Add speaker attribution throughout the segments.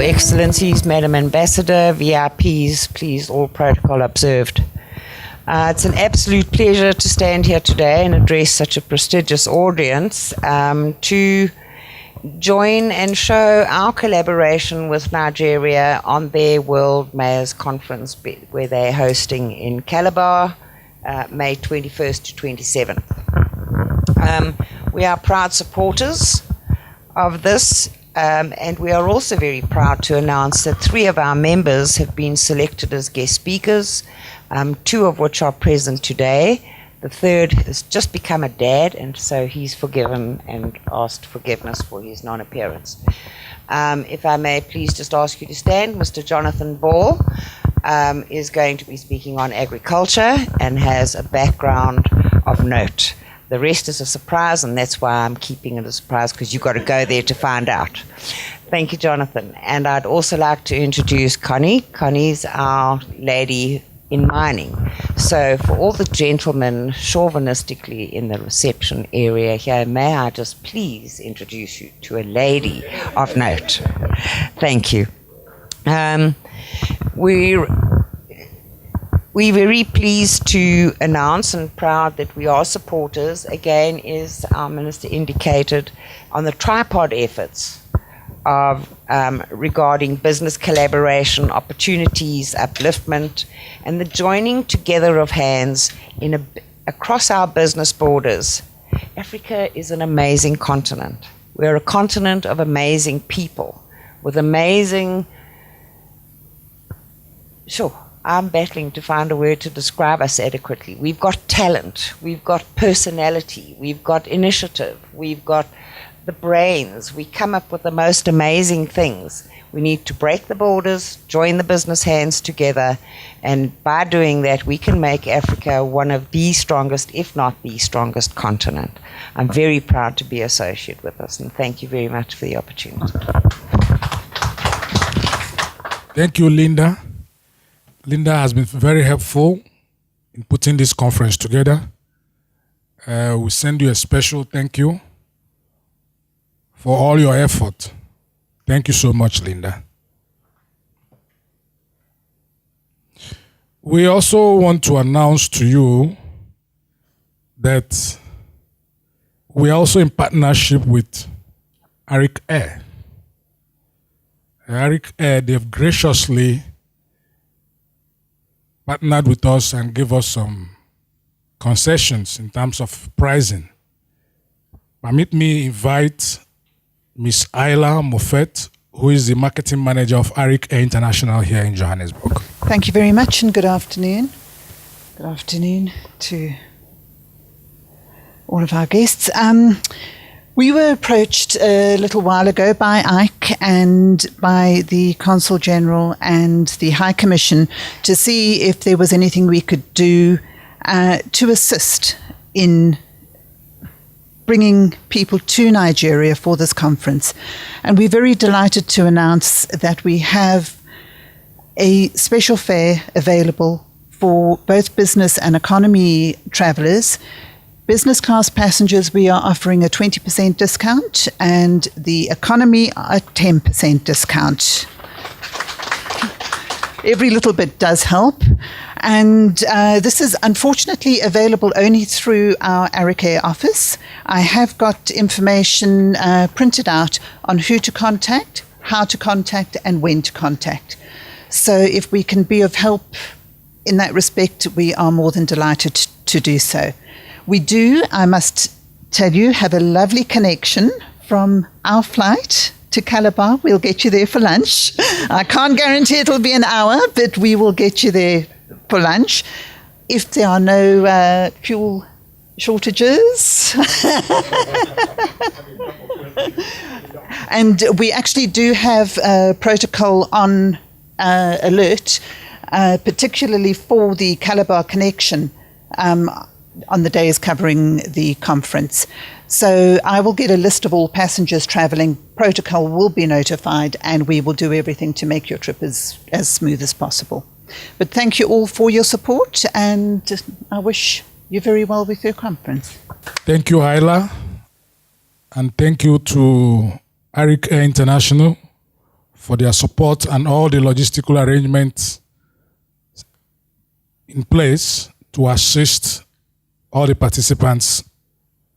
Speaker 1: Excellencies, Madam Ambassador, VIPs, please, all protocol observed. It's an absolute pleasure to stand here today and address such a prestigious audience to join and show our collaboration with Nigeria on their World Mayors Conference, where they're hosting in Calabar, May 21st to 27th. We are proud supporters of this, and we are also very proud to announce that 3 of our members have been selected as guest speakers, 2 of which are present today. The 3rd has just become a dad, and so he's forgiven and asked forgiveness for his non-appearance. If I may please just ask you to stand. Mr. Jonathan Ball is going to be speaking on agriculture and has a background of note. The rest is a surprise, and that's why I'm keeping it a surprise, because you've got to go there to find out. Thank you, Jonathan. And I'd also like to introduce Connie. Connie's our lady in mining. So for all the gentlemen chauvinistically in the reception area here, may I just please introduce you to a lady of note. Thank you. We're very pleased to announce and proud that we are supporters, again, as our Minister indicated, on the tripod efforts of regarding business collaboration, opportunities, upliftment, and the joining together of hands across our business borders. Africa is an amazing continent. We're a continent of amazing people with amazing, I'm battling to find a word to describe us adequately. We've got talent, we've got personality, we've got initiative, we've got the brains. We come up with the most amazing things. We need to break the borders, join the business hands together, and by doing that, we can make Africa one of the strongest, if not the strongest continent. I'm very proud to be associated with us, and thank you very much for the opportunity.
Speaker 2: Thank you, Linda. Linda has been very helpful in putting this conference together. We send you a special thank you for all your effort. Thank you so much, Linda. We also want to announce to you that we are also in partnership with Arik Air. Arik Air, they've graciously partnered with us and give us some concessions in terms of pricing. Permit me invite Ms. Ayla Moffett, who is the marketing manager of Arik Air International here in Johannesburg.
Speaker 3: Thank you very much, and good afternoon. Good afternoon to all of our guests. We were approached a little while ago by Ike and by the Consul General and the High Commission to see if there was anything we could do to assist in bringing people to Nigeria for this conference. And we're very delighted to announce that we have a special fare available for both business and economy travelers. Business class passengers, we are offering a 20% discount, and the economy a 10% discount. Every little bit does help. And this is unfortunately available only through our Arik Air office. I have got information printed out on who to contact, how to contact, and when to contact. So if we can be of help in that respect, we are more than delighted to do so. We do, I must tell you, have a lovely connection from our flight to Calabar. We'll get you there for lunch. I can't guarantee it'll be an hour, but we will get you there for lunch. If there are no fuel shortages. And we actually do have a protocol on alert, particularly for the Calabar connection on the days covering the conference. So I will get a list of all passengers travelling. Protocol will be notified, and we will do everything to make your trip as smooth as possible. But thank you all for your support, and I wish you very well with your conference.
Speaker 2: Thank you, Ayla, and thank you to Arik Air International for their support and all the logistical arrangements in place to assist all the participants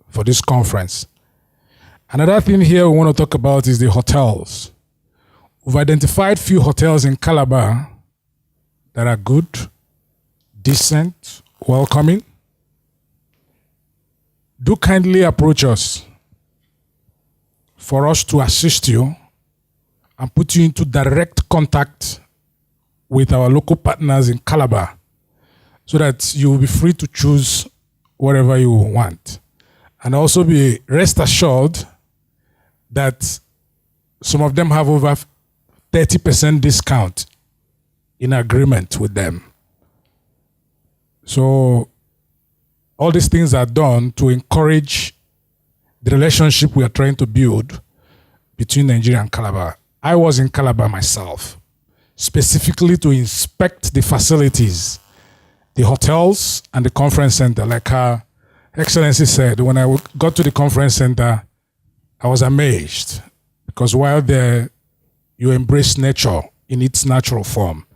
Speaker 2: for this conference. Another thing here we want to talk about is the hotels. We've identified few hotels in Calabar that are good, decent, welcoming. Do kindly approach us for us to assist you and put you into direct contact with our local partners in Calabar so that you will be free to choose whatever you want. And also be rest assured that some of them have over 30% discount in agreement with them. So all these things are done to encourage the relationship we are trying to build between Nigeria and Calabar. I was in Calabar myself, specifically to inspect the facilities, the hotels and the conference center. Like Her Excellency said, when I got to the conference center, I was amazed because while there, you embrace nature in its natural form.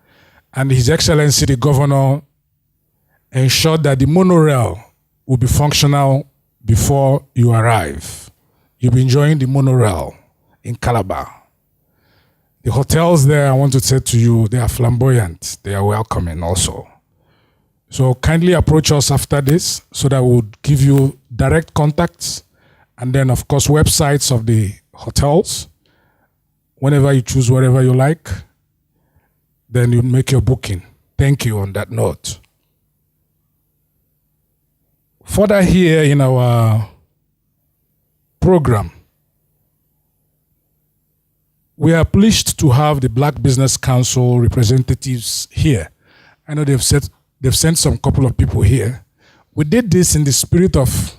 Speaker 2: And His Excellency, the Governor, ensured that the monorail will be functional before you arrive. You'll be enjoying the monorail in Calabar. The hotels there, I want to say to you, they are flamboyant. They are welcoming also. So kindly approach us after this so that we'll give you direct contacts and then, of course, websites of the hotels. Whenever you choose whatever you like, then you make your booking. Thank you on that note. Further here in our program, we are pleased to have the Black Business Council representatives here. I know they've sent some couple of people here. We did this in the spirit of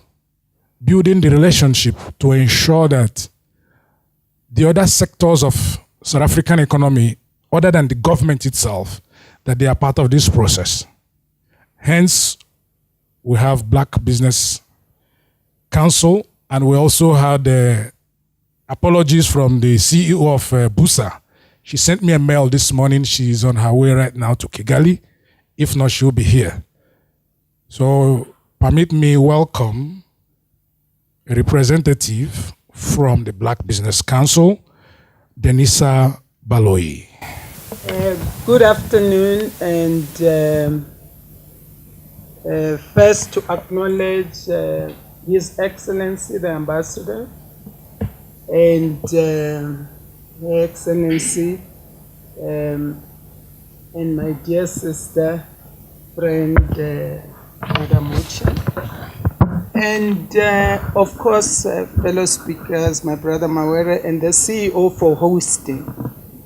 Speaker 2: building the relationship to ensure that the other sectors of South African economy, other than the government itself, that they are part of this process. Hence, we have Black Business Council, and we also had apologies from the CEO of Busa. She sent me a mail this morning. She's on her way right now to Kigali. If not, she'll be here. So permit me welcome a representative from the Black Business Council, Denisa Baloyi.
Speaker 4: Good afternoon, and first to acknowledge His Excellency the Ambassador and Her Excellency and my dear sister, friend, Madam Mucha. And of course, fellow speakers, my brother Mawere, and the CEO for hosting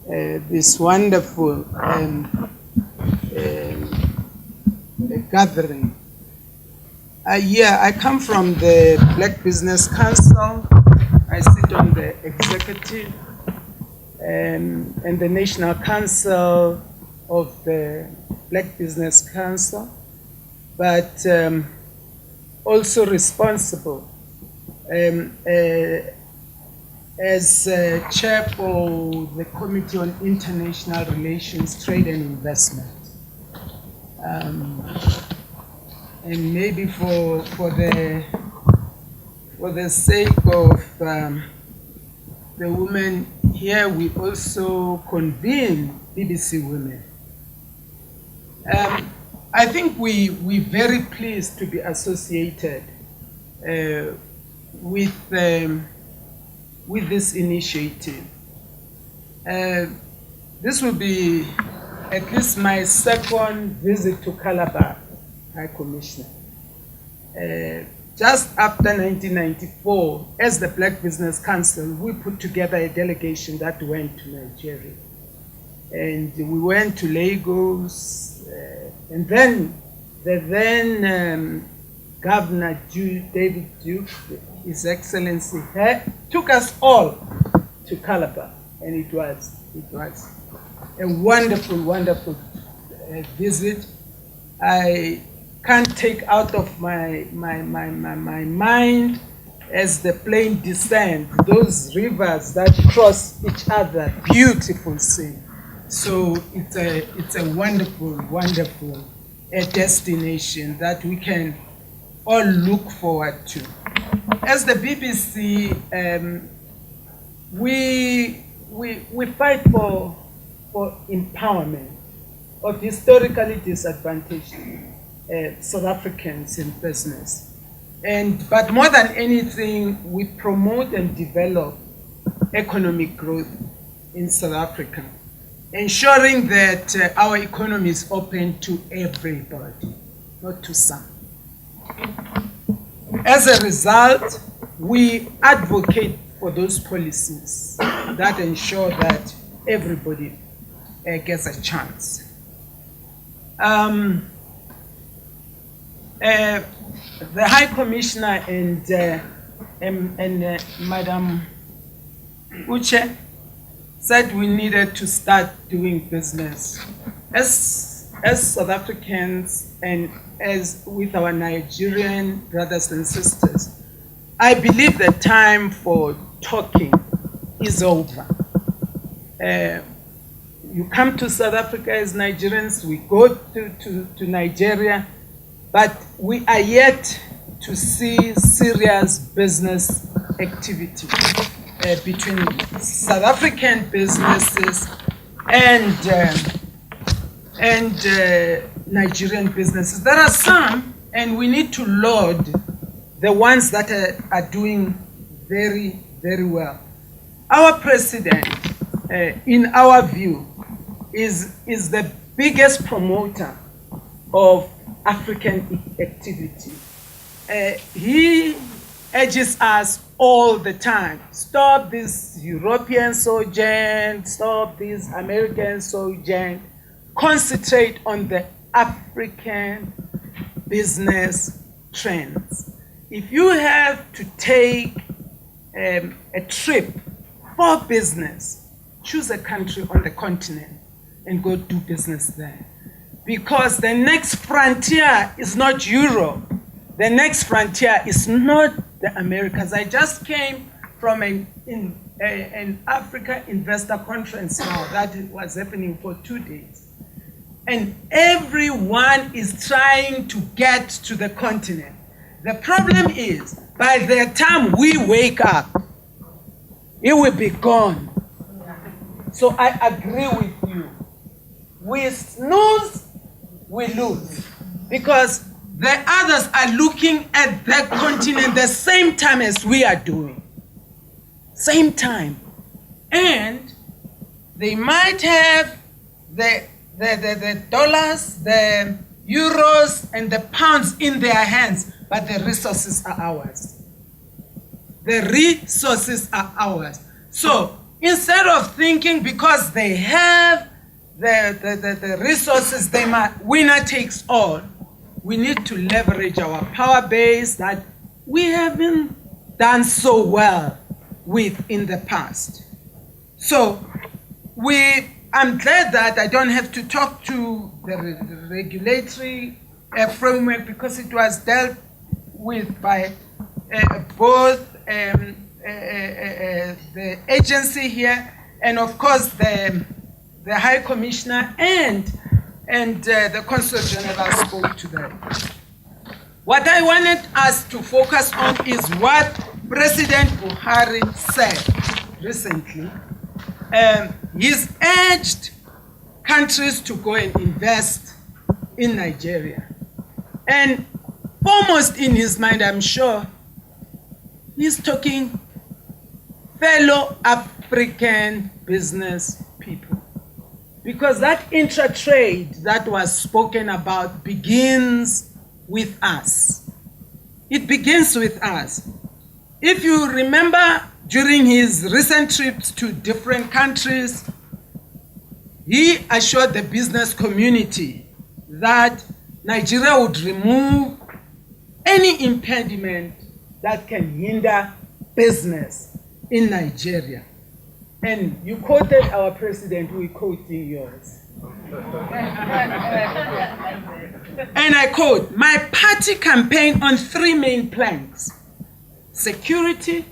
Speaker 4: this wonderful gathering. I come from the Black Business Council. I sit on the executive and the National Council of the Black Business Council, but also responsible as chair for the Committee on International Relations, Trade and Investment. And maybe for the sake of the women here, we also convene BBC Women. I think we're very pleased to be associated with this initiative. This will be at least my second visit to Calabar, High Commissioner. Just after 1994, as the Black Business Council, we put together a delegation that went to Nigeria. And we went to Lagos, and then the then Governor David Duke, His Excellency, took us all to Calabar, and it was a wonderful, wonderful visit. I can't take out of my mind as the plane descends, those rivers that cross each other, beautiful scene. So it's a wonderful, wonderful destination that we can all look forward to. As the BBC, we fight for empowerment of historically disadvantaged South Africans in business. But more than anything, we promote and develop economic growth in South Africa, ensuring that our economy is open to everybody, not to some. As a result, we advocate for those policies that ensure that everybody gets a chance. The High Commissioner and Madam Uche said we needed to start doing business. As South Africans and as with our Nigerian brothers and sisters, I believe the time for talking is over. You come to South Africa as Nigerians, we go to Nigeria, but we are yet to see serious business activity between South African businesses and Nigerian businesses. There are some, and we need to laud the ones that are doing very, very well. Our president, in our view, is the biggest promoter of African activity. He urges us all the time, stop this European sojourn, stop this American sojourn, concentrate on the African business trends. If you have to take a trip for business, choose a country on the continent and go do business there. Because the next frontier is not Europe. The next frontier is not the Americas. I just came from an Africa investor conference now that was happening for 2 days. And everyone is trying to get to the continent. The problem is, by the time we wake up, it will be gone. So I agree with you. We snooze, we lose. Because the others are looking at the continent the same time as we are doing. Same time. And they might have the dollars, the euros, and the pounds in their hands, but the resources are ours. The resources are ours. So instead of thinking because they have the resources, they might, winner takes all, we need to leverage our power base that we haven't done so well with in the past. So I'm glad that I don't have to talk to the regulatory framework because it was dealt with by both the agency here and of course the High Commissioner and the Consul General spoke to that. What I wanted us to focus on is what President Buhari said recently. He's urged countries to go and invest in Nigeria. And foremost in his mind, I'm sure, he's talking fellow African business people. Because that intra-trade that was spoken about begins with us. It begins with us. If you remember, during his recent trips to different countries, he assured the business community that Nigeria would remove any impediment that can hinder business in Nigeria. And you quoted our president, we're quoting yours. And I quote, "My party campaigned on 3 main planks: security,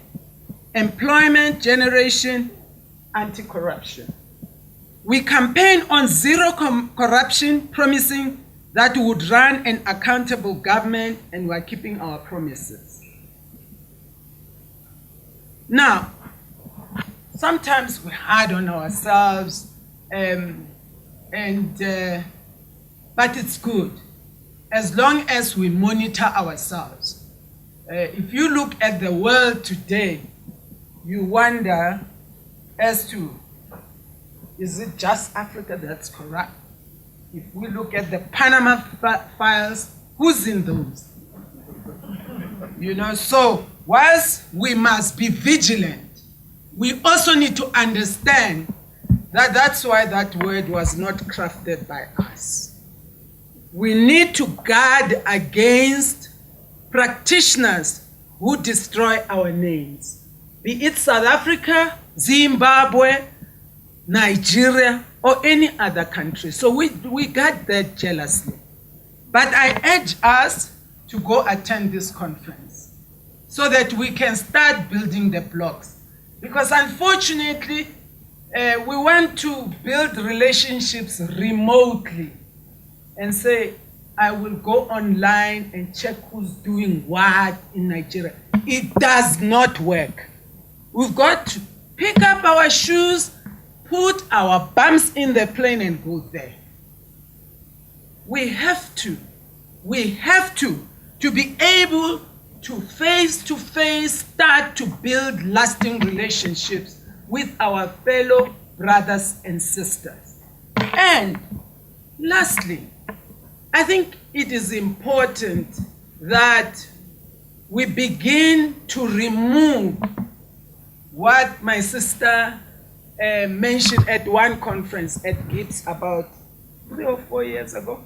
Speaker 4: employment generation, anti-corruption. We campaign on zero corruption, promising that we would run an accountable government, and we are keeping our promises. Now, sometimes we're hard on ourselves, but it's good as long as we monitor ourselves. If you look at the world today, you wonder as to, is it just Africa that's corrupt? If we look at the Panama files, who's in those? You know, so whilst we must be vigilant, we also need to understand that that's why that word was not crafted by us. We need to guard against practitioners who destroy our names, be it South Africa, Zimbabwe, Nigeria, or any other country. So we guard that jealously. But I urge us to go attend this conference so that we can start building the blocks. Because unfortunately, we want to build relationships remotely and say, I will go online and check who's doing what in Nigeria. It does not work. We've got to pick up our shoes, put our bums in the plane and go there. We have to be able to face start to build lasting relationships with our fellow brothers and sisters. And lastly, I think it is important that we begin to remove what my sister mentioned at one conference at GIBS about 3 or 4 years ago.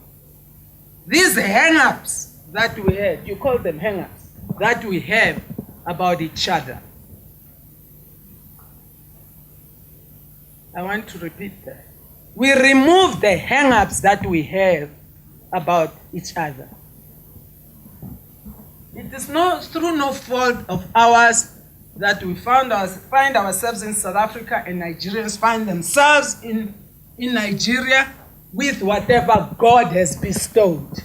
Speaker 4: These hang-ups that we had, you call them hang-ups, that we have about each other. I want to repeat that. We remove the hang-ups that we have about each other. It is through no fault of ours that we find ourselves in South Africa, and Nigerians find themselves in Nigeria with whatever God has bestowed.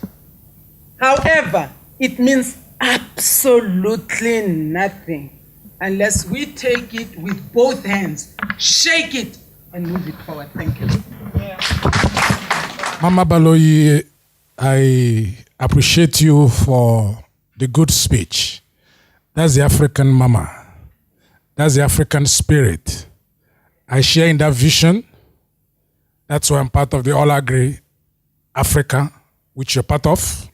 Speaker 4: However, it means absolutely nothing unless we take it with both hands, shake it, and move it forward. Thank you.
Speaker 2: Mama Baloyi, I appreciate you for the good speech. That's the African mama. That's the African spirit. I share in that vision. That's why I'm part of the All Agri Africa, which you're part of.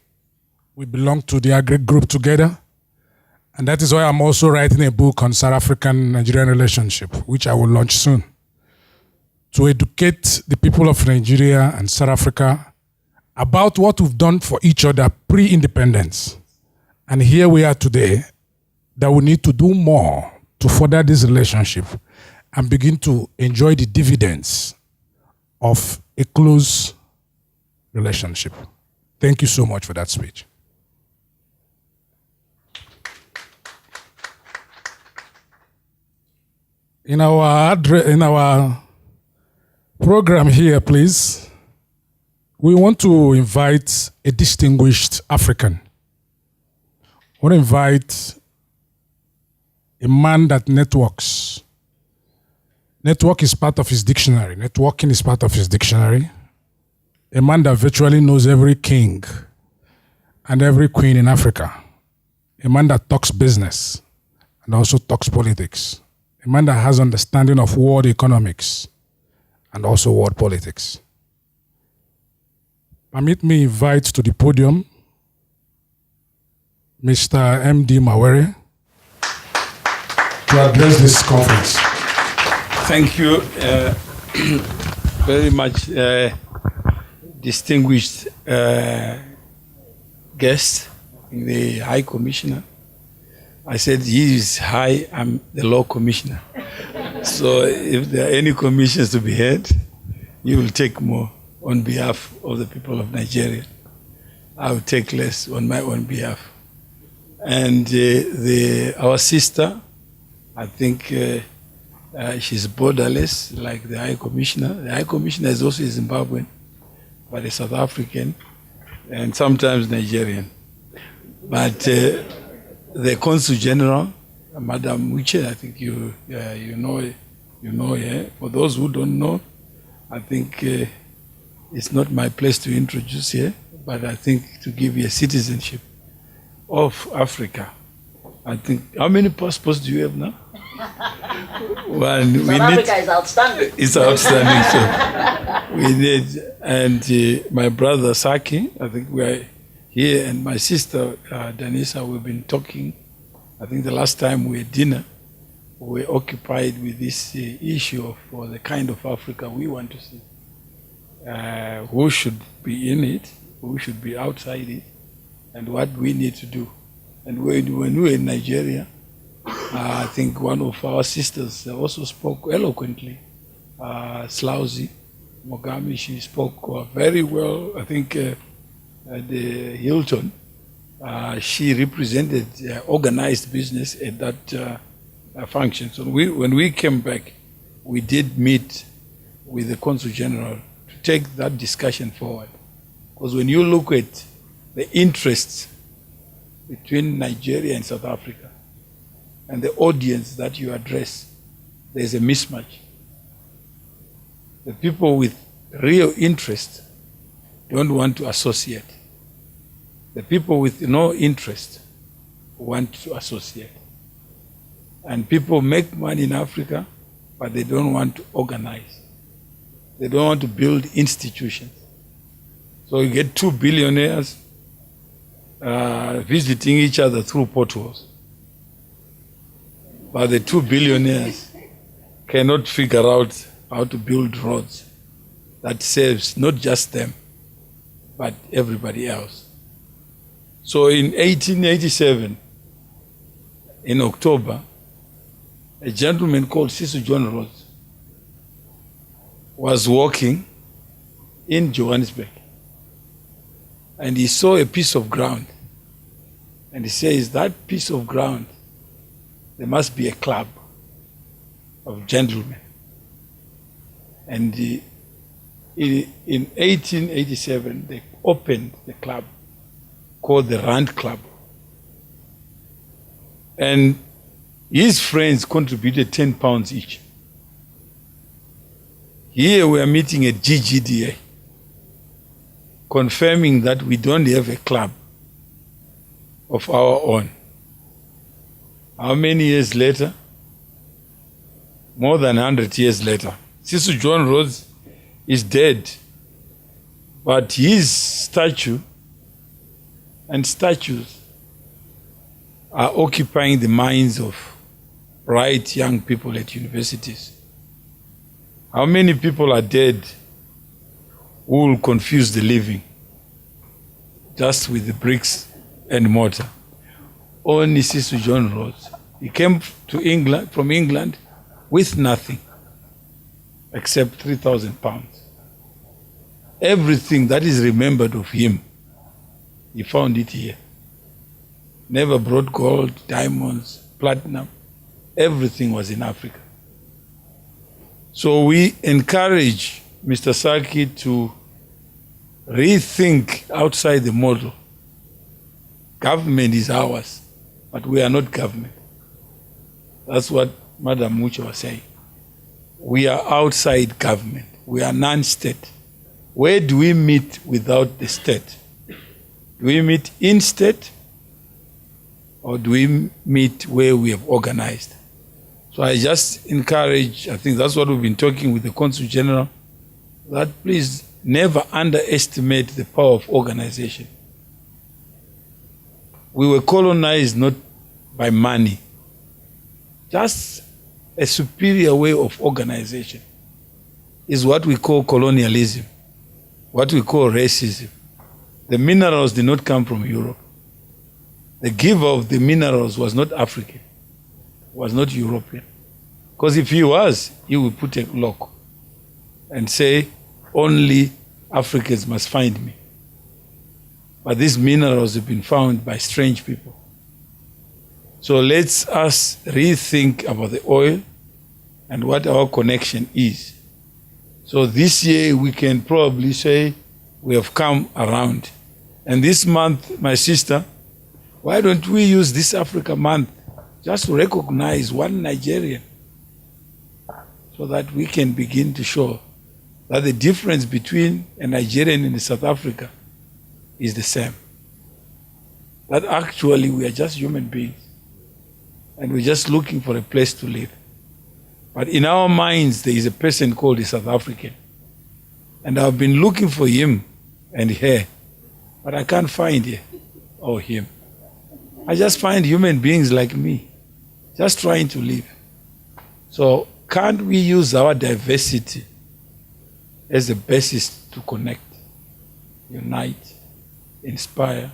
Speaker 2: We belong to the Agri group together. And that is why I'm also writing a book on South African-Nigerian relationship, which I will launch soon, to educate the people of Nigeria and South Africa about what we've done for each other pre-independence. And here we are today, that we need to do more to further this relationship and begin to enjoy the dividends of a close relationship. Thank you so much for that speech. In our program here, please, we want to invite a distinguished African. We want to invite a man that networks. Network is part of his dictionary. Networking is part of his dictionary. A man that virtually knows every king and every queen in Africa. A man that talks business and also talks politics. A man that has understanding of world economics and also world politics. Permit me invite to the podium Mr. M.D. Mawere to address this conference.
Speaker 5: Thank you very much, distinguished guest, the High Commissioner. I said he is high, I'm the Law Commissioner. So if there are any commissions to be had, you will take more on behalf of the people of Nigeria. I will take less on my own behalf. And our sister, I think she's borderless, like the High Commissioner. The High Commissioner is also Zimbabwean, but a South African, and sometimes Nigerian. But the Consul General, Madam Muche, I think you know her. For those who don't know, I think it's not my place to introduce here, but I think to give you a citizenship of Africa. I think, how many passports do you have now? One.
Speaker 6: South Africa is outstanding.
Speaker 5: It's outstanding. So we need, and my brother Saki, I think we are here, and my sister Danisa, we've been talking. I think the last time we had dinner, we were occupied with this issue of the kind of Africa we want to see. Who should be in it, who should be outside it, and what we need to do. And when we were in Nigeria, I think one of our sisters also spoke eloquently. Slausi Mogami, she spoke very well. I think at the Hilton, she represented organized business at that function. So when we came back, we did meet with the Consul General to take that discussion forward. Because when you look at the interests between Nigeria and South Africa and the audience that you address, there's a mismatch. The people with real interest don't want to associate. The people with no interest want to associate. And people make money in Africa, but they don't want to organize. They don't want to build institutions. So you get two billionaires visiting each other through potholes. But the two billionaires cannot figure out how to build roads that serves not just them, but everybody else. So in 1887, in October, a gentleman called Cecil John Rhodes was walking in Johannesburg, and he saw a piece of ground, and he says, that piece of ground, there must be a club of gentlemen. And in 1887, they opened the club called the Rand Club. And his friends contributed 10 pounds each. Here we are meeting at GGDA, confirming that we don't have a club of our own. How many years later? More than 100 years later. Cecil John Rhodes is dead, but his statue and statues are occupying the minds of bright young people at universities. How many people are dead who will confuse the living just with the bricks and mortar? Only Cecil John Rhodes. He came to England, from England, with nothing except 3,000 pounds. Everything that is remembered of him, he found it here. Never brought gold, diamonds, platinum. Everything was in Africa. So we encourage Mr. Saki to rethink outside the model. Government is ours, but we are not government. That's what Madam Muche was saying. We are outside government. We are non-state. Where do we meet without the state? Do we meet in state, or do we meet where we have organized? So I just encourage, I think that's what we've been talking with the Consul General, that please never underestimate the power of organization. We were colonized not by money, just a superior way of organization is what we call colonialism, what we call racism. The minerals did not come from Europe. The giver of the minerals was not African, was not European. Because if he was, he would put a lock and say, only Africans must find me. But these minerals have been found by strange people. So let's us rethink about the oil and what our connection is. So this year we can probably say we have come around. And this month, my sister, why don't we use this Africa month just to recognize one Nigerian so that we can begin to show that the difference between a Nigerian and a South Africa is the same. That actually we are just human beings and we're just looking for a place to live. But in our minds, there is a person called a South African. And I've been looking for him and her, but I can't find her or him. I just find human beings like me, just trying to live. So can't we use our diversity as the basis to connect, unite, inspire,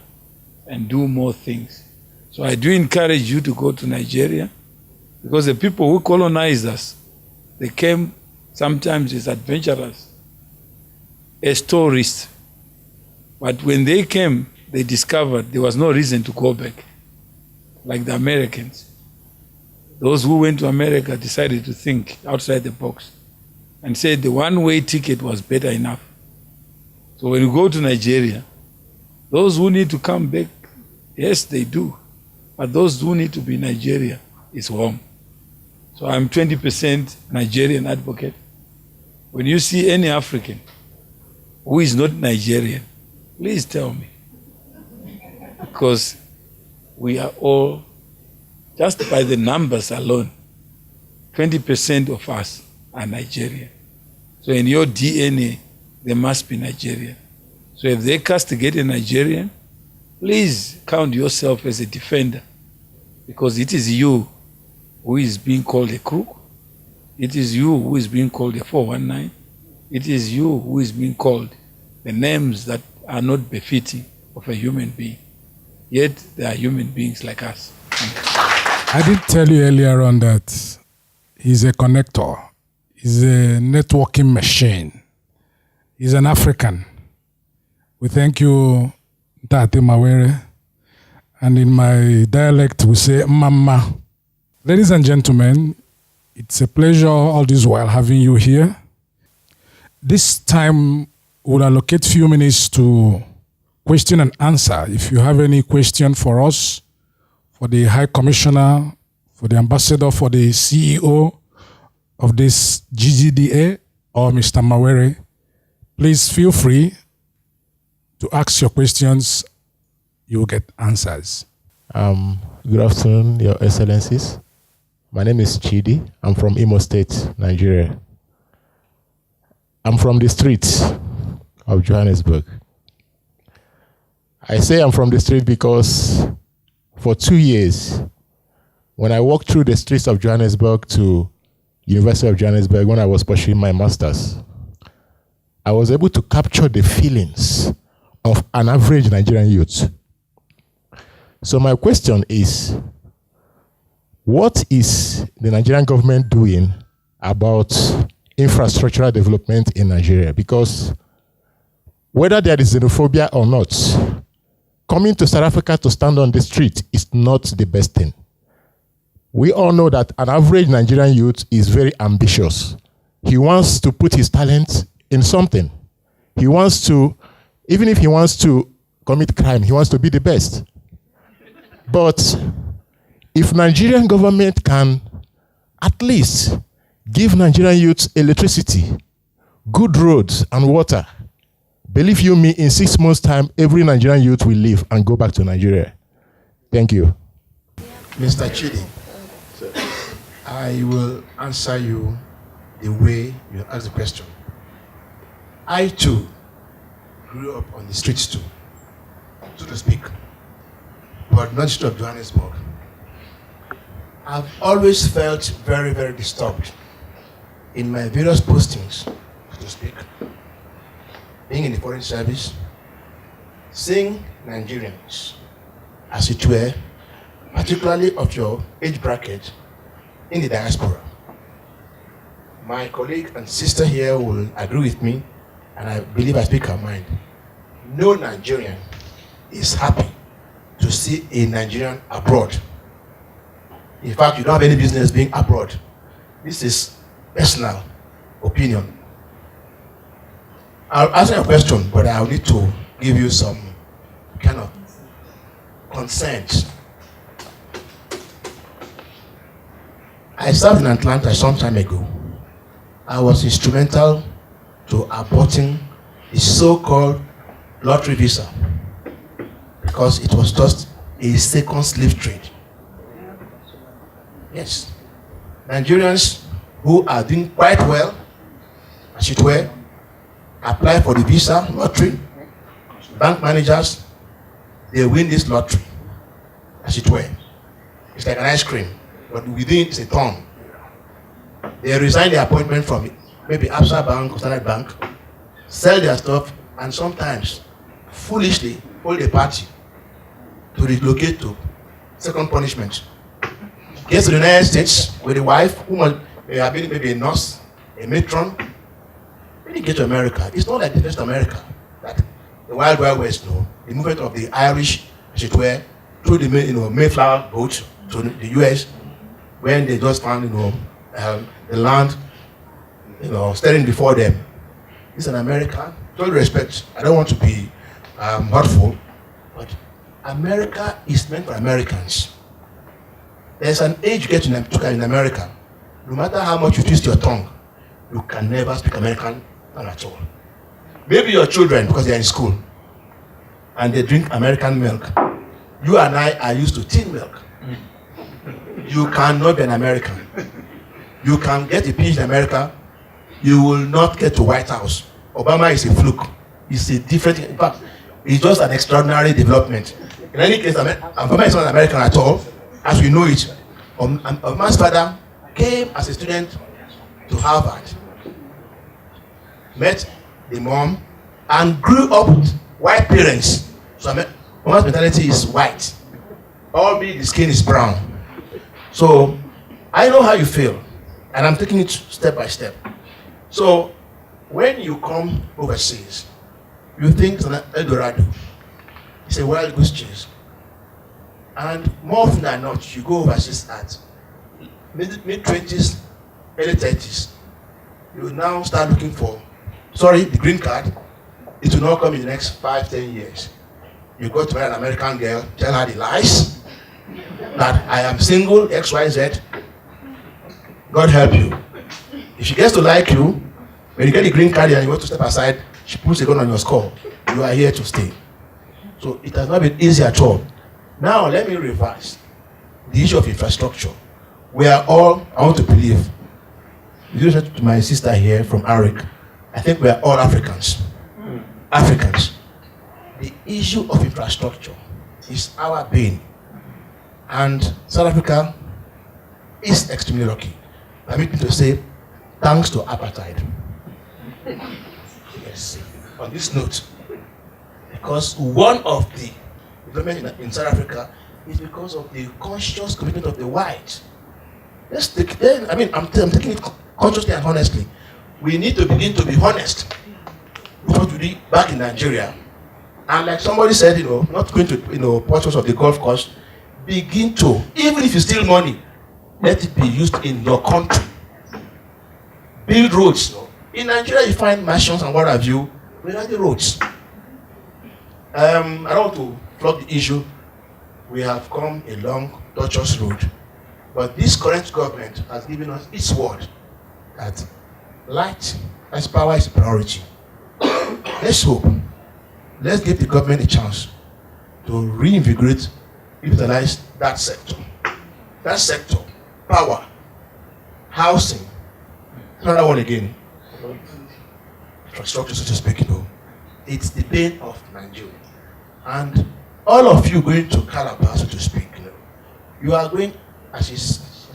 Speaker 5: and do more things? So I do encourage you to go to Nigeria, because the people who colonized us, they came sometimes as adventurers, as tourists. But when they came, they discovered there was no reason to go back, like the Americans. Those who went to America decided to think outside the box and said the one-way ticket was better enough. So when you go to Nigeria, those who need to come back, yes, they do. But those who need to be in Nigeria is home. So I'm 20% Nigerian advocate. When you see any African who is not Nigerian, please tell me. Because we are all, just by the numbers alone, 20% of us are Nigerian. So in your DNA, there must be Nigerian. So if they castigate a Nigerian, please count yourself as a defender, because it is you who is being called a crook. It is you who is being called a 419. It is you who is being called the names that are not befitting of a human being. Yet they are human beings like us.
Speaker 2: I did tell you earlier on that he's a connector. He's a networking machine. He's an African. We thank you, Tate Mawere. And in my dialect, we say, Mama. Ladies and gentlemen, it's a pleasure all this while having you here. This time, we'll allocate a few minutes to question and answer. If you have any question for us, for the High Commissioner, for the Ambassador, for the CEO of this GGDA, or Mr. Mawere, please feel free to ask your questions. You will get answers.
Speaker 6: Good afternoon, Your Excellencies. My name is Chidi. I'm from Imo State, Nigeria. I'm from the streets of Johannesburg. I say I'm from the street because for 2 years, when I walked through the streets of Johannesburg to University of Johannesburg when I was pursuing my master's, I was able to capture the feelings of an average Nigerian youth. So my question is, what is the Nigerian government doing about infrastructural development in Nigeria? Because whether there is xenophobia or not, coming to South Africa to stand on the street is not the best thing. We all know that an average Nigerian youth is very ambitious. He wants to put his talent in something. He wants to, even if he wants to commit crime, he wants to be the best. But if Nigerian government can at least give Nigerian youths electricity, good roads and water, believe you me, in 6 months' time, every Nigerian youth will leave and go back to Nigeria. Thank you.
Speaker 7: Mr. Chidi, I will answer you the way you asked the question. I too grew up on the streets too, so to speak, but not just of Johannesburg. I've always felt very, very disturbed in my various postings, so to speak, being in the foreign service, seeing Nigerians, as it were, particularly of your age bracket, in the diaspora. My colleague and sister here will agree with me, and I believe I speak her mind. No Nigerian is happy to see a Nigerian abroad. In fact, you don't have any business being abroad. This is personal opinion. I'll answer your question, but I'll need to give you some kind of consent. I served in Atlanta some time ago. I was instrumental to aborting the so-called lottery visa because it was just a second slave trade. Yes. Nigerians who are doing quite well, as it were, apply for the visa lottery. Bank managers, they win this lottery, as it were. It's like an ice cream, but within it's a ton. They resign their appointment from it, maybe Absa Bank or Standard Bank, sell their stuff, and sometimes foolishly hold a party to relocate to second punishment. Gets to the United States with a wife who must have been maybe a nurse, a matron. When you get to America, it's not like the first America, that the Wild Wild West, no. The movement of the Irish, as it were, through the Mayflower boat to the US, when they just found the land staring before them. It's an America. With all respect, I don't want to be hurtful, but America is meant for Americans. There's an age you get in America. No matter how much you twist your tongue, you can never speak American at all. Maybe your children, because they are in school, and they drink American milk. You and I are used to tin milk. You cannot be an American. You can get a PhD in America, you will not get to White House. Obama is a fluke. It's a different, in fact, it's just an extraordinary development. In any case, Obama is not an American at all, as we know it. Obama's father came as a student to Harvard, met the mom, and grew up with white parents. So Obama's mentality is white, albeit the skin is brown. So I know how you feel, and I'm taking it step by step. So when you come overseas, you think it's an Eldorado. It's a wild goose chase. And more often than not, you go overseas at mid-20s, early 30s. You will now start looking for, the green card. It will not come in the next 5-10 years. You go to marry an American girl, tell her the lies, that I am single, XYZ. God help you. If she gets to like you, when you get the green card and you want to step aside, she puts a gun on your skull. You are here to stay. So it has not been easy at all. Now let me reverse the issue of infrastructure. We are all, I want to believe, with respect to my sister here from Arik, I think we are all Africans. Africans. The issue of infrastructure is our pain. And South Africa is extremely lucky. Permit me to say, thanks to apartheid. Yes. On this note, because one of the development in South Africa is because of the conscious commitment of the whites. I'm taking it consciously and honestly. We need to begin to be honest with what we did back in Nigeria. And like somebody said, not going to portions of the golf course, begin to, even if you steal money, let it be used in your country. Build roads. In Nigeria, you find mansions and what have you. Where are the roads? I don't want to flog the issue. We have come a long, tortuous road. But this current government has given us its word that light as power is a priority. Let's hope. Let's give the government a chance to reinvigorate, revitalize that sector. That sector, power, housing, another one again, infrastructure, so to speak, it's the pain of Nigeria. And all of you going to Calabar, so to speak, you are going, as he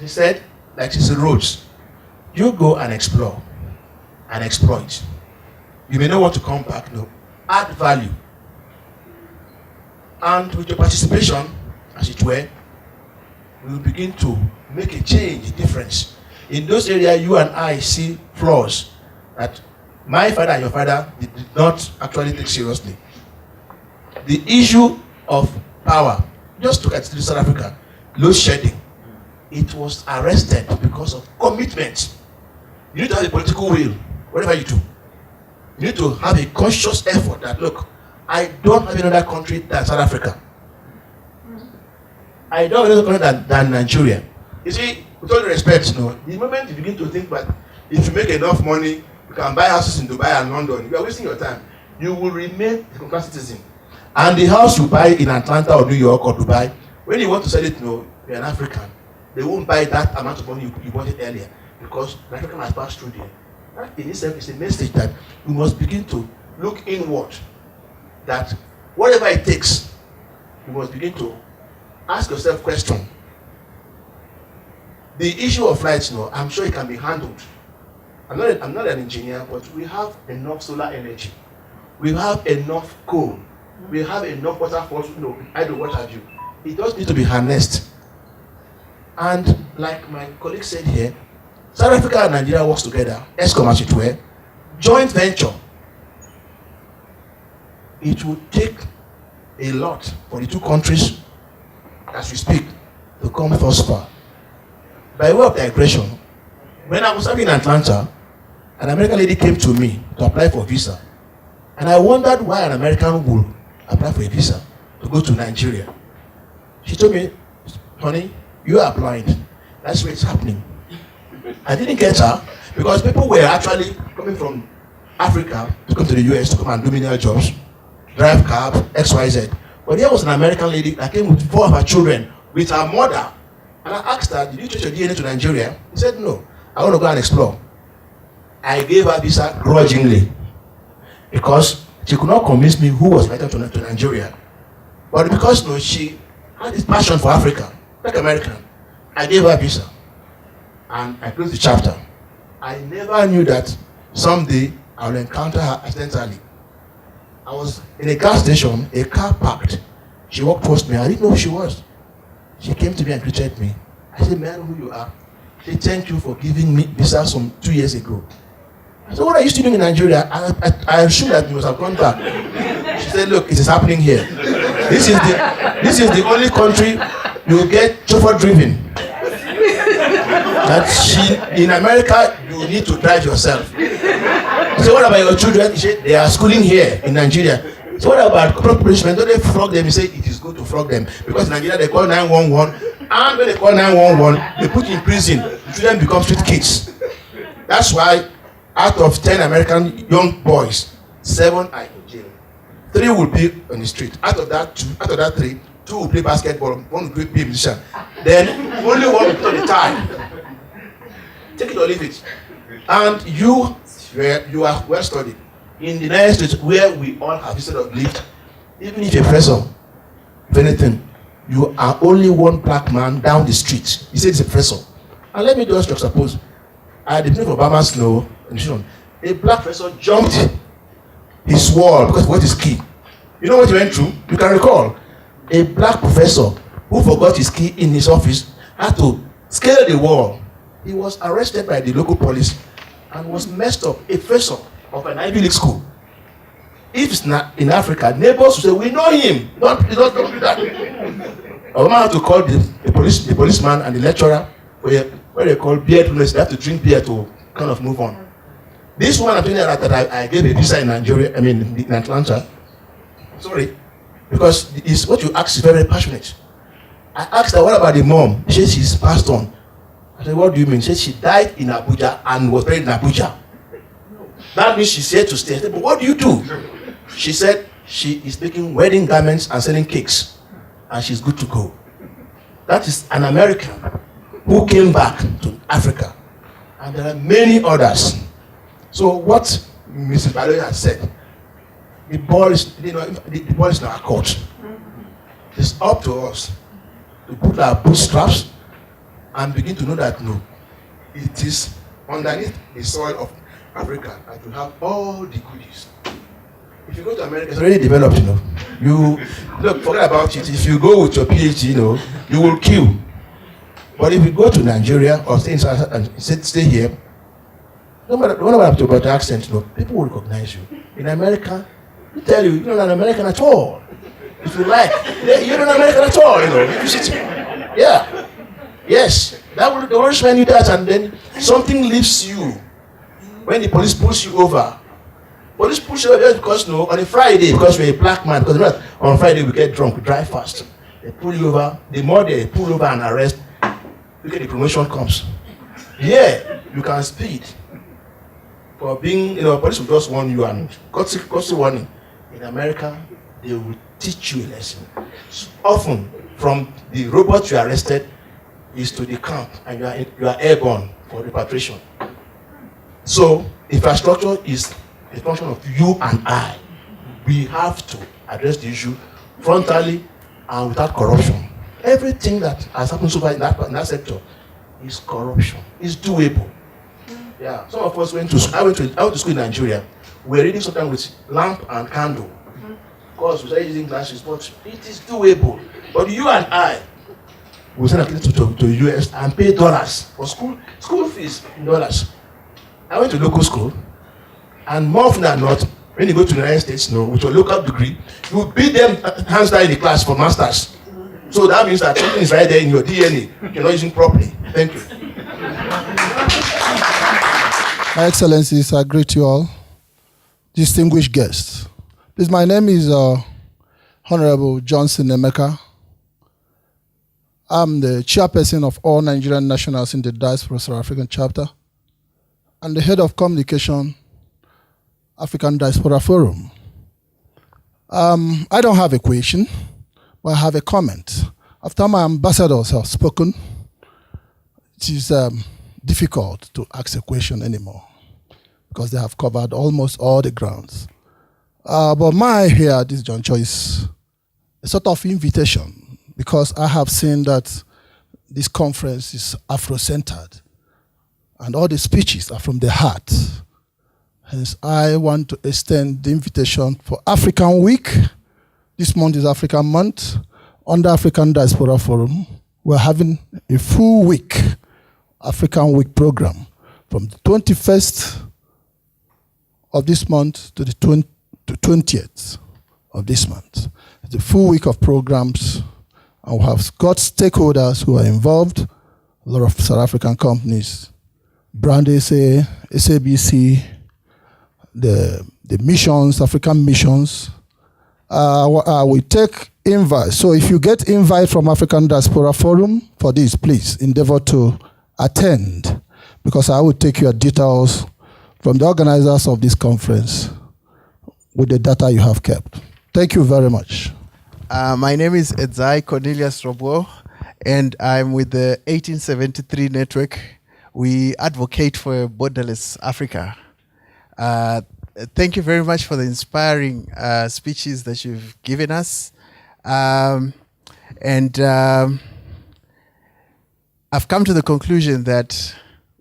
Speaker 7: said, like it's the roads. You go and explore and exploit. You may not want to come back, add value. And with your participation, as it were, we will begin to make a change, a difference. In those areas, you and I see flaws that my father and your father did not actually take seriously. The issue of power, just look at South Africa, load shedding. it was arrested because of commitment. You need to have a political will, whatever you do. You need to have a conscious effort that, look, I don't have another country than South Africa. I don't have another country than Nigeria. You see, with all the respect, the moment you begin to think that if you make enough money, you can buy houses in Dubai and London, you are wasting your time. You will remain a second-class citizen. And the house you buy in Atlanta or New York or Dubai, when you want to sell it, you're an African. They won't buy that amount of money you bought it earlier because the African has passed through there. That in itself is a message that we must begin to look inward. That whatever it takes, you must begin to ask yourself question. The issue of flights, I'm sure it can be handled. I'm not an engineer, but we have enough solar energy. We have enough coal. We have enough waterfalls, idle, what have you. It does need to be harnessed. And like my colleague said here, South Africa and Nigeria works together, ESCOM as it were, joint venture. It will take a lot for the two countries, as we speak, to come thus far. By way of digression, when I was serving in Atlanta, an American lady came to me to apply for a visa. And I wondered why an American would apply for a visa to go to Nigeria. She told me, honey, you are blind. That's where it's happening. I didn't get her because people were actually coming from Africa to come to the US to come and do menial jobs, drive cab, XYZ. But there was an American lady that came with 4 of her children with her mother. And I asked her, did you take your DNA to Nigeria? She said, no, I want to go and explore. I gave her visa grudgingly because she could not convince me who was better to Nigeria. But because she had this passion for Africa, like American, I gave her a visa. And I closed the chapter. I never knew that someday I will encounter her accidentally. I was in a gas station, a car parked. She walked towards me. I didn't know who she was. She came to me and greeted me. I said, may I know who you are? She said, thank you for giving me visa some 2 years ago. I said, what are you still doing in Nigeria? I assume that you must have gone back. She said, look, it is happening here. This is the only country you will get chauffeur driven. That in America, you need to drive yourself. I said, what about your children? He said, they are schooling here in Nigeria. So what about corporate policemen? Don't they flog them? He said, it is good to flog them. Because in Nigeria, they call 911. And when they call 911, they put in prison. The children become street kids. That's why out of 10 American young boys, 7 are in jail. 3 will be on the street. Out of that 3, 2 will play basketball, 1 will be a musician. Then only 1 will put on the tie. Take it or leave it. And you are well studied. In the United States, where we all have instead of lived, even if you're a professor, if anything, you are only one black man down the street. He said he's a professor. And let me just suppose, at the beginning of Obama's a black professor jumped his wall because what is key. You know what he went through? You can recall. A black professor who forgot his key in his office had to scale the wall. He was arrested by the local police and was messed up, a professor of an Ivy League school. If it's not in Africa, neighbors will say, we know him. Don't do that. Obama had to call the policeman and the lecturer where they call beer to they have to drink beer to kind of move on. This one I'm telling you that I gave a visa in Nigeria, in Atlanta. Sorry. Because it's what you asked is very passionate. I asked her, what about the mom? She said she's passed on. I said, what do you mean? She said she died in Abuja and was buried in Abuja. That means she's here to stay. I said, but what do you do? She said she is making wedding garments and selling cakes. And she's good to go. That is an American who came back to Africa. And there are many others. So what Mrs. Baloyi has said, the ball is in our court. It's up to us to put our bootstraps and begin to know that it is underneath the soil of Africa that you have all the goodies. If you go to America, it's already developed, You look, forget about it. If you go with your PhD, you will kill. But if you go to Nigeria or stay here, no matter about the accent, people will recognize you. In America, they tell you're not an American at all. If you like, you're not an American at all, You sit here. Yeah. Yes, they will spend you that, and then something leaves you when the police pulls you over. Police push you over just because on a Friday, because you're a black man, because on Friday we get drunk, we drive fast. They pull you over. The more they pull over and arrest, look at the promotion comes. Here, you can speed. For being, police will just warn you and courtesy warning. In America, they will teach you a lesson. So often, from the robot you arrested is to the camp, and you are airborne for repatriation. So, infrastructure is a function of you and I. We have to address the issue frontally and without corruption. Everything that has happened so far in that sector is corruption. It's doable. Yeah, some of us went to school. I went to school in Nigeria. We were reading something with lamp and candle. Of course, we started using glasses, but it is doable. But you and I will send a kid to the US and pay dollars for school fees in dollars. I went to local school, and more often than not, when you go to the United States, with your local degree, you beat them hands down in the class for masters. So that means that something is right there in your DNA. You're not using properly. Thank you.
Speaker 8: Excellencies, I greet you all. Distinguished guests. Please, my name is Honorable Johnson Emeka. I'm the chairperson of all Nigerian nationals in the Diaspora South African chapter and the head of communication, African Diaspora Forum. I don't have a question, but I have a comment. After my ambassadors have spoken, it is difficult to ask a question anymore because they have covered almost all the grounds. But my here at this juncture is a sort of invitation because I have seen that this conference is Afro-centered and all the speeches are from the heart. Hence, I want to extend the invitation for African Week. This month is African Month. Under African Diaspora Forum, we're having a full week African Week program from the 21st of this month to the 20th of this month. It's a full week of programs, and we have got stakeholders who are involved, a lot of South African companies, Brand SA, SABC, the missions, African missions. We take invite. So if you get invite from African Diaspora Forum for this, please endeavor to attend, because I will take your details from the organizers of this conference with the data you have kept. Thank you very much.
Speaker 9: My name is Edzai Cornelius Robo, and I'm with the 1873 Network. We advocate for a borderless Africa. Thank you very much for the inspiring speeches that you've given us. I've come to the conclusion that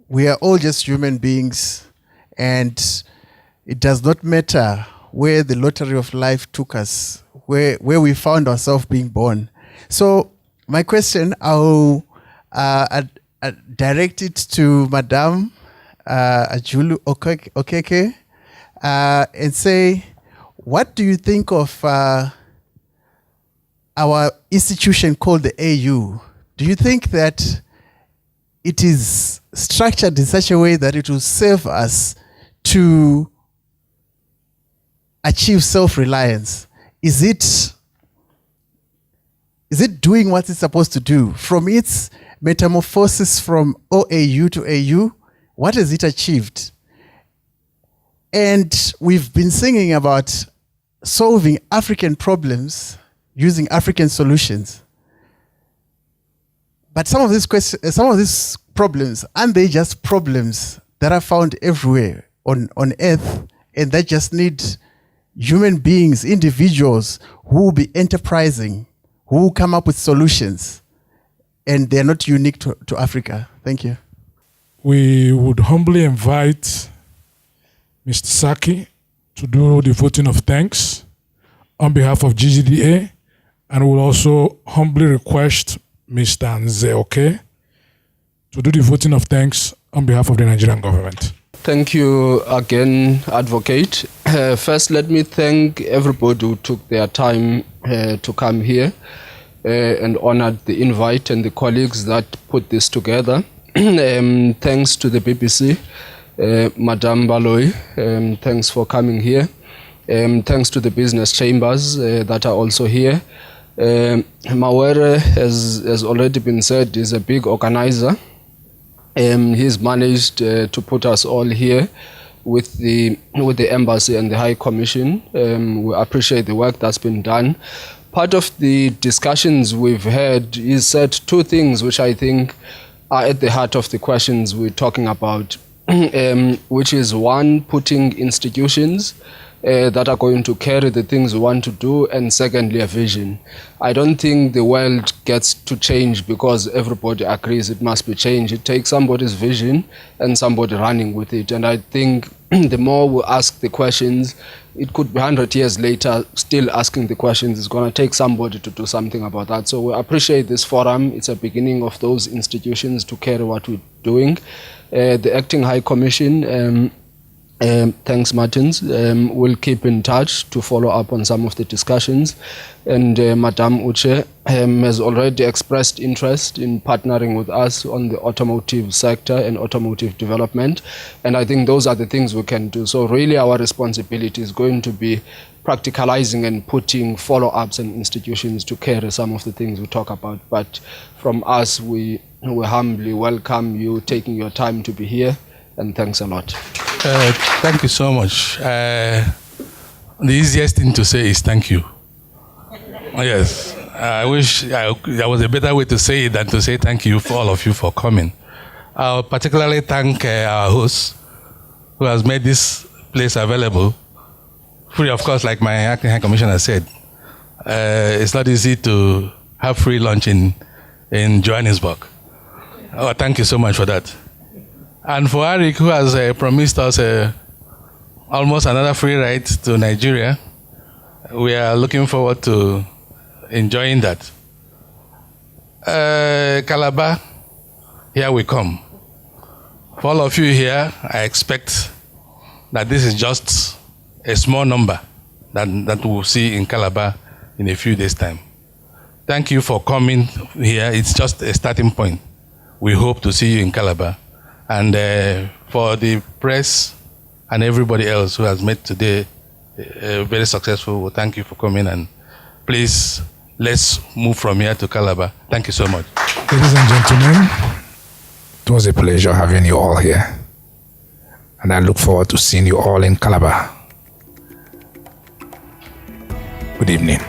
Speaker 9: we are all just human beings, and it does not matter where the lottery of life took us, where we found ourselves being born. So my question, I'll direct it to Madame Ajulu Okeke, and say, what do you think of our institution called the AU? Do you think that it is structured in such a way that it will serve us to achieve self-reliance? Is it doing what it's supposed to do? From its metamorphosis from OAU to AU, what has it achieved? And we've been singing about solving African problems using African solutions. But some of these problems, aren't they just problems that are found everywhere on earth, and that just need human beings, individuals who will be enterprising, who will come up with solutions, and they're not unique to Africa? Thank you.
Speaker 2: We would humbly invite Mr. Saki to do the voting of thanks on behalf of GGDA, and we'll also humbly request Mr. Nzeoke to do the voting of thanks on behalf of the Nigerian government.
Speaker 10: Thank you again, Advocate. First, let me thank everybody who took their time to come here. and honored the invite and the colleagues that put this together. Thanks to the BBC, Madame Baloy, thanks for coming here. Thanks to the business chambers that are also here. Mawere, has already been said, is a big organizer. He's managed to put us all here with the embassy and the High Commission. We appreciate the work that's been done. Part of the discussions we've had is said two things which I think are at the heart of the questions we're talking about, which is one, putting institutions that are going to carry the things we want to do, and secondly, a vision. I don't think the world gets to change because everybody agrees it must be changed. It takes somebody's vision and somebody running with it. And I think the more we ask the questions, it could be 100 years later, still asking the questions. It's going to take somebody to do something about that. So we appreciate this forum. It's a beginning of those institutions to carry what we're doing. The Acting High Commission, thanks, Martins. We'll keep in touch to follow up on some of the discussions. And Madame Uche has already expressed interest in partnering with us on the automotive sector and automotive development. And I think those are the things we can do. So really our responsibility is going to be practicalizing and putting follow-ups and institutions to carry some of the things we talk about. But from us, we humbly welcome you taking your time to be here. And thanks a lot.
Speaker 11: Thank you so much. The easiest thing to say is thank you. Yes, I wish there was a better way to say it than to say thank you for all of you for coming. I'll particularly thank our host who has made this place available, free of course, like my acting high commissioner said. It's not easy to have free lunch in Johannesburg. Oh, thank you so much for that. And for Arik, who has promised us almost another free ride to Nigeria, we are looking forward to enjoying that. Calabar, here we come. For all of you here, I expect that this is just a small number that we'll see in Calabar in a few days' time. Thank you for coming here. It's just a starting point. We hope to see you in Calabar. And for the press and everybody else who has made today very successful, well, thank you for coming. And please, let's move from here to Calabar. Thank you so much.
Speaker 12: Ladies and gentlemen, it was a pleasure having you all here. And I look forward to seeing you all in Calabar. Good evening.